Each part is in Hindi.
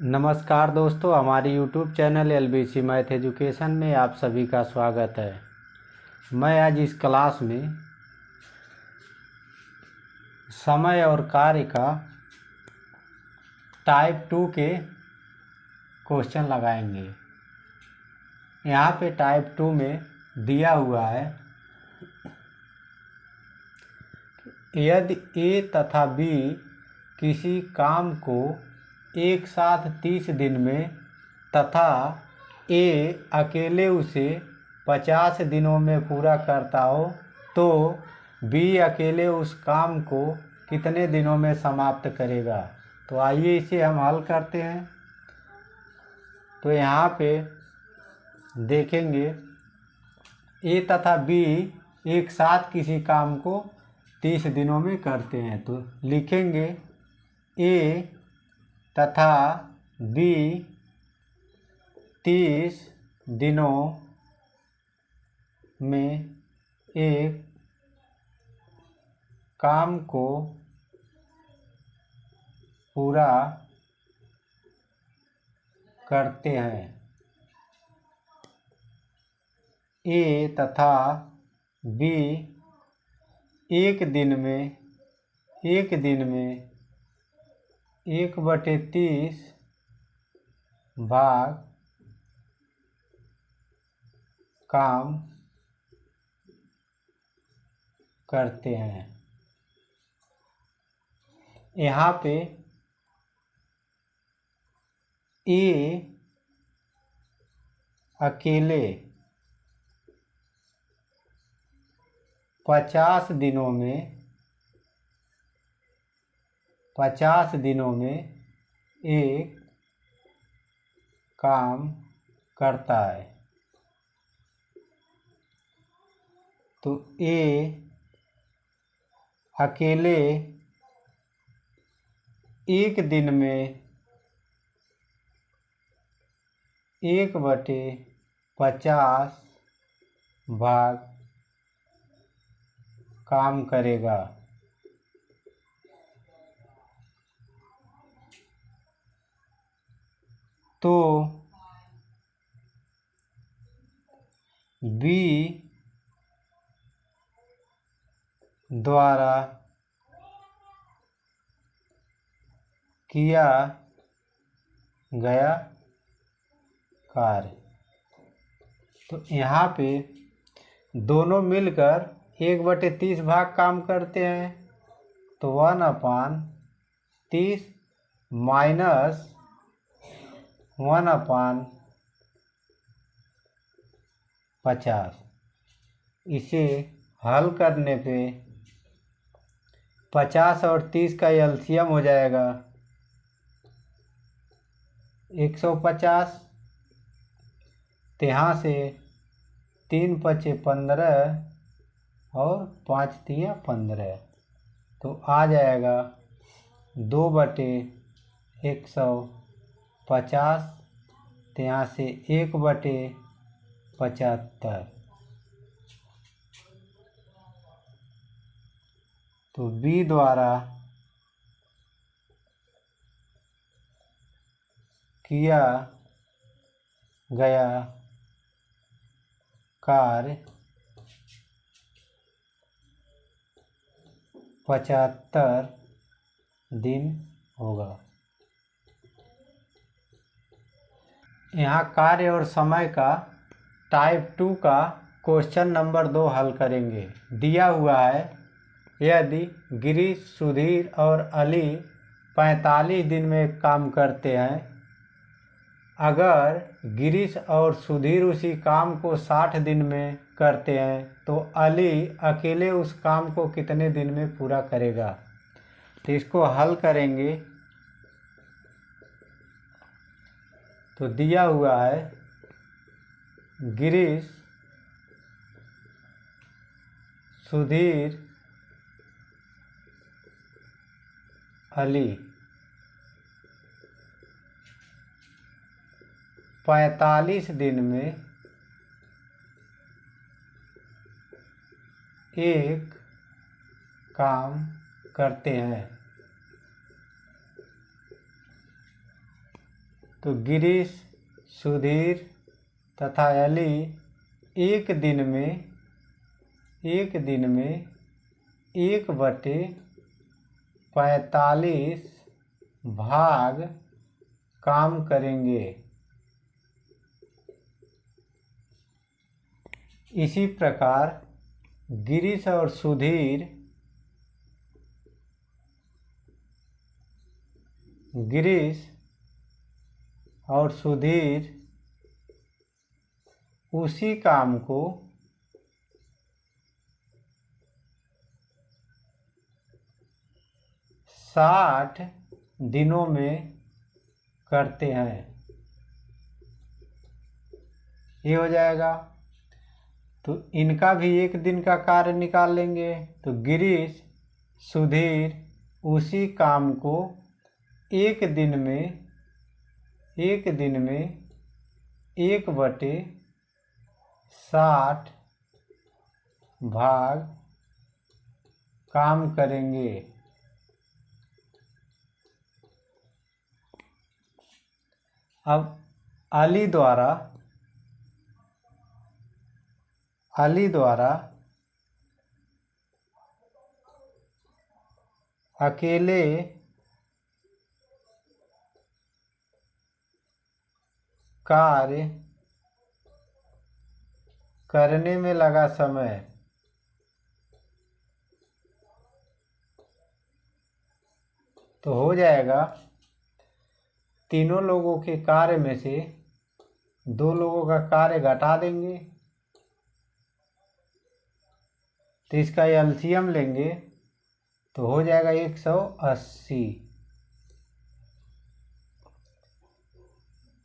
नमस्कार दोस्तों, हमारी YouTube channel LBC math education में आप सभी का स्वागत है। मैं आज इस क्लास में समय और कार्य का टाइप 2 के क्वेश्चन लगाएंगे। यहाँ पे टाइप 2 में दिया हुआ है, यदि A तथा B किसी काम को एक साथ 30 दिन में तथा A अकेले उसे 50 दिनों में पूरा करता हो तो B अकेले उस काम को कितने दिनों में समाप्त करेगा। तो आइए इसे हम हल करते हैं। तो यहाँ पे देखेंगे A तथा B एक साथ किसी काम को 30 दिनों में करते हैं, तो लिखेंगे A तथा B 30 दिनों में एक काम को पूरा करते हैं। A तथा B एक दिन में 1/30 भाग काम करते हैं। यहाँ पे A अकेले 50 दिनों में एक काम करता है। तो A अकेले एक दिन में 1/50 भाग काम करेगा। तो B द्वारा किया गया कार्य, तो यहाँ पे दोनों मिलकर 1/30 भाग काम करते हैं, तो 1/30 माइनस 1/50। इसे हल करने पे 50 और 30 का एलसीएम हो जाएगा 150। तो यहाँ से 3 × 5 = 15 और 5 × 3 = 15, तो आ जाएगा 2/150। तो यहाँ से 1/75। तो B द्वारा किया गया कार्य 75 दिन होगा। यहाँ कार्य और समय का टाइप 2 का क्वेश्चन नंबर 2 हल करेंगे। दिया हुआ है, यदि गिरीश, सुधीर और अली 45 दिन में काम करते हैं, अगर गिरीश और सुधीर उसी काम को 60 दिन में करते हैं तो अली अकेले उस काम को कितने दिन में पूरा करेगा। तो इसको हल करेंगे। तो दिया हुआ है, गिरीश, सुधीर, अली 45 दिन में एक काम करते हैं। तो गिरीश, सुधीर तथा अली एक दिन में 1/45 भाग काम करेंगे। इसी प्रकार गिरीश और सुधीर उसी काम को 60 दिनों में करते हैं। ये हो जाएगा। तो इनका भी एक दिन का कार्य निकाल लेंगे। तो गिरीश, सुधीर उसी काम को एक दिन में 1/60 भाग काम करेंगे। अब अली द्वारा अकेले कार्य करने में लगा समय तो हो जाएगा, तीनों लोगों के कार्य में से 2 लोगों का कार्य घटा देंगे। तो इसका एलसीएम लेंगे तो हो जाएगा 180।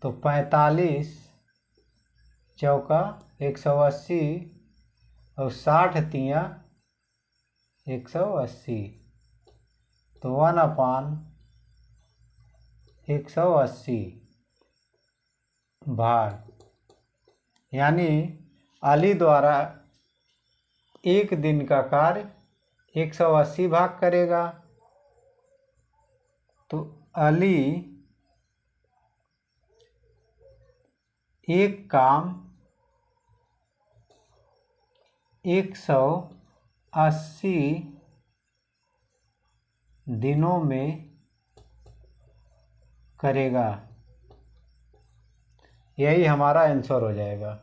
तो 45 चौका 180 और 60 तिया 180। तो 1/180 भाग, यानी अली द्वारा एक दिन का कार्य 180 भाग करेगा। तो अली एक काम 180 दिनों में करेगा। यही हमारा आंसर हो जाएगा।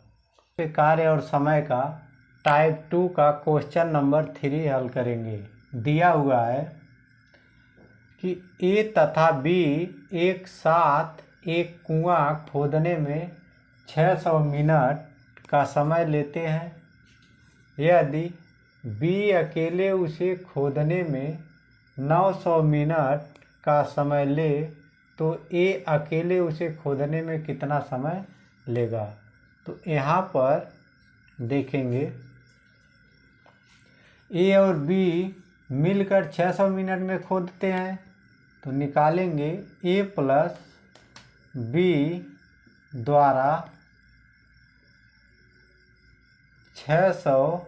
कार्य और समय का टाइप 2 का क्वेश्चन नंबर 3 हल करेंगे। दिया हुआ है कि ए तथा बी एक साथ एक कुआं खोदने में 600 मिनट का समय लेते हैं। यदि बी अकेले उसे खोदने में 900 मिनट का समय ले तो ए अकेले उसे खोदने में कितना समय लेगा। तो यहाँ पर देखेंगे ए और बी मिलकर 600 मिनट में खोदते हैं। तो निकालेंगे ए प्लस बी द्वारा 600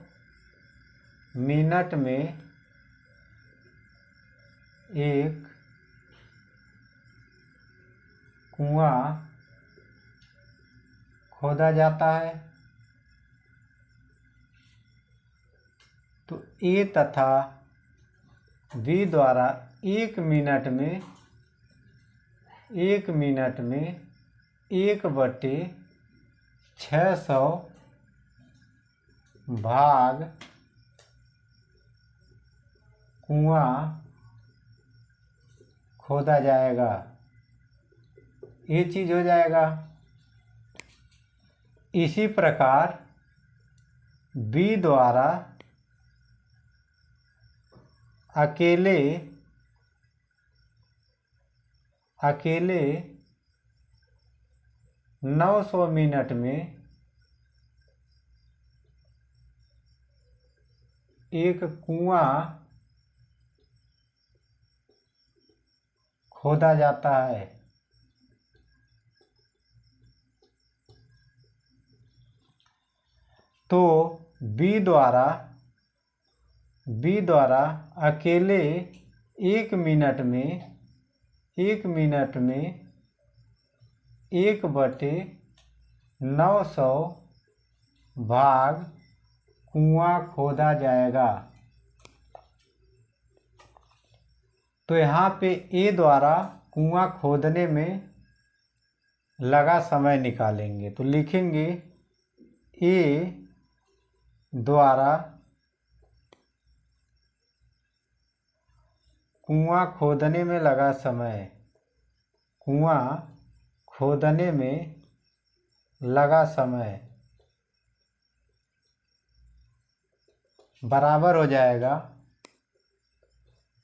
मिनट में एक कुआं खोदा जाता है। तो ए तथा बी द्वारा 1 मिनट में 1/600 भाग कुआं खोदा जाएगा। ये चीज हो जाएगा। इसी प्रकार बी द्वारा अकेले 900 मिनट में एक कुआं खोदा जाता है। तो बी द्वारा अकेले 1 मिनट में 1/900 भाग कुआं खोदा जाएगा। तो यहाँ पे ए द्वारा कुआं खोदने में लगा समय निकालेंगे। तो लिखेंगे ए द्वारा कुआं खोदने में लगा समय, कुआं खोदने में लगा समय बराबर हो जाएगा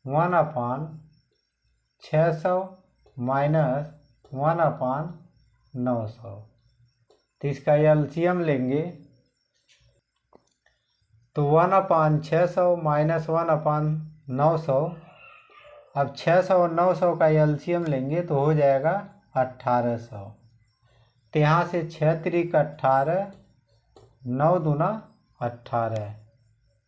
1/600 माइनस 1/900। तो इसका एलसीएम लेंगे तो 1/600 माइनस 1/900। अब 600 और 900 का एलसीएम लेंगे तो हो जाएगा 1800। तो यहाँ से 6 त्रिक 18, 9 दूना 18,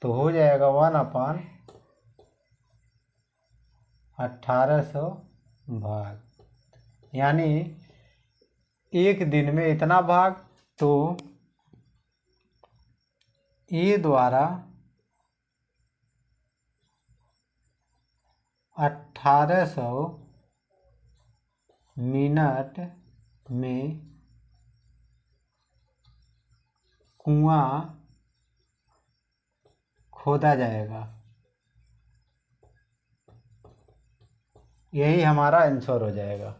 तो हो जाएगा 1/1800 भाग, यानी एक दिन में इतना भाग। तो ए द्वारा 1800 मिनट में कुआं खोदा जाएगा। यही हमारा आंसर हो जाएगा।